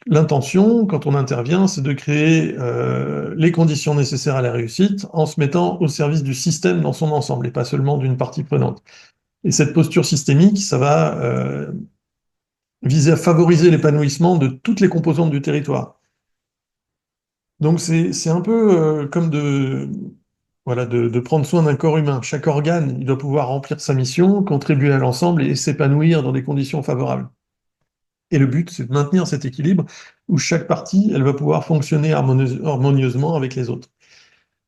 l'intention, quand on intervient, c'est de créer les conditions nécessaires à la réussite en se mettant au service du système dans son ensemble et pas seulement d'une partie prenante. Et cette posture systémique, ça va viser à favoriser l'épanouissement de toutes les composantes du territoire. Donc c'est un peu comme voilà, de prendre soin d'un corps humain. Chaque organe, il doit pouvoir remplir sa mission, contribuer à l'ensemble et s'épanouir dans des conditions favorables. Et le but, c'est de maintenir cet équilibre où chaque partie, elle va pouvoir fonctionner harmonieusement avec les autres.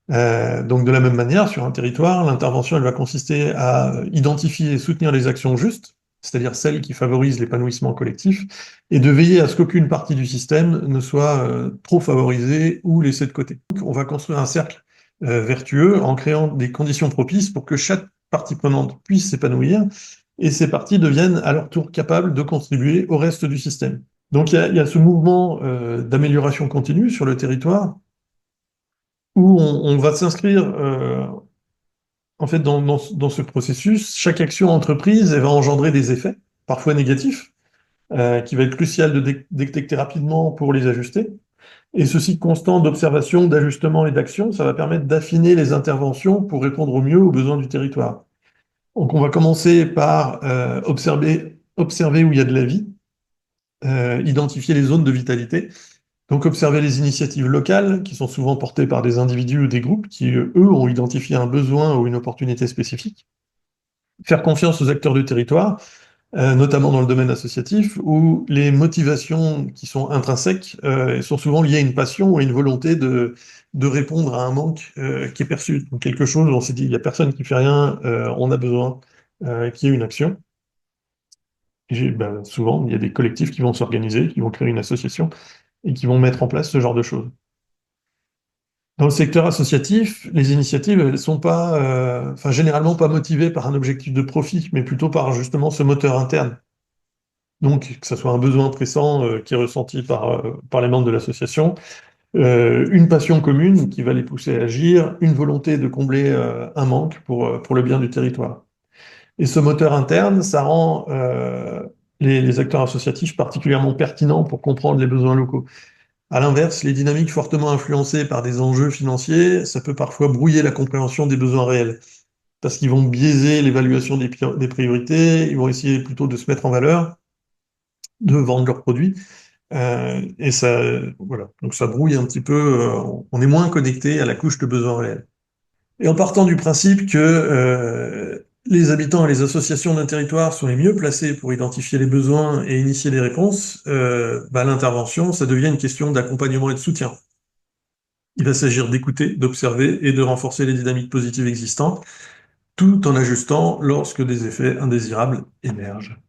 Donc de la même manière, sur un territoire, l'intervention, elle va consister à identifier et soutenir les actions justes, c'est-à-dire celles qui favorisent l'épanouissement collectif, et de veiller à ce qu'aucune partie du système ne soit trop favorisée ou laissée de côté. Donc, on va construire un cercle vertueux en créant des conditions propices pour que chaque partie prenante puisse s'épanouir et ces parties deviennent à leur tour capables de contribuer au reste du système. Donc il y a ce mouvement d'amélioration continue sur le territoire où on va s'inscrire en fait dans ce processus. Chaque action entreprise, elle va engendrer des effets, parfois négatifs, qui va être crucial de détecter rapidement pour les ajuster. Et ce cycle constant d'observation, d'ajustement et d'action, ça va permettre d'affiner les interventions pour répondre au mieux aux besoins du territoire. Donc on va commencer par observer où il y a de la vie, identifier les zones de vitalité. Donc observer les initiatives locales, qui sont souvent portées par des individus ou des groupes qui, eux, ont identifié un besoin ou une opportunité spécifique. Faire confiance aux acteurs du territoire, notamment dans le domaine associatif, où les motivations qui sont intrinsèques sont souvent liées à une passion ou à une volonté de répondre à un manque qui est perçu. Donc quelque chose, on s'est dit, il n'y a personne qui fait rien, on a besoin qu'il y ait une action. Ben, souvent, il y a des collectifs qui vont s'organiser, qui vont créer une association et qui vont mettre en place ce genre de choses. Dans le secteur associatif, les initiatives, elles sont pas, enfin, généralement pas motivées par un objectif de profit, mais plutôt par justement ce moteur interne. Donc, que ce soit un besoin pressant qui est ressenti par les membres de l'association, une passion commune qui va les pousser à agir, une volonté de combler un manque pour le bien du territoire. Et ce moteur interne, ça rend les acteurs associatifs particulièrement pertinents pour comprendre les besoins locaux. À l'inverse, les dynamiques fortement influencées par des enjeux financiers, ça peut parfois brouiller la compréhension des besoins réels, parce qu'ils vont biaiser l'évaluation des priorités, ils vont essayer plutôt de se mettre en valeur, de vendre leurs produits, et ça, voilà. Donc ça brouille un petit peu, on est moins connecté à la couche de besoins réels. Et en partant du principe que les habitants et les associations d'un territoire sont les mieux placés pour identifier les besoins et initier les réponses, bah, l'intervention, ça devient une question d'accompagnement et de soutien. Il va s'agir d'écouter, d'observer et de renforcer les dynamiques positives existantes, tout en ajustant lorsque des effets indésirables émergent.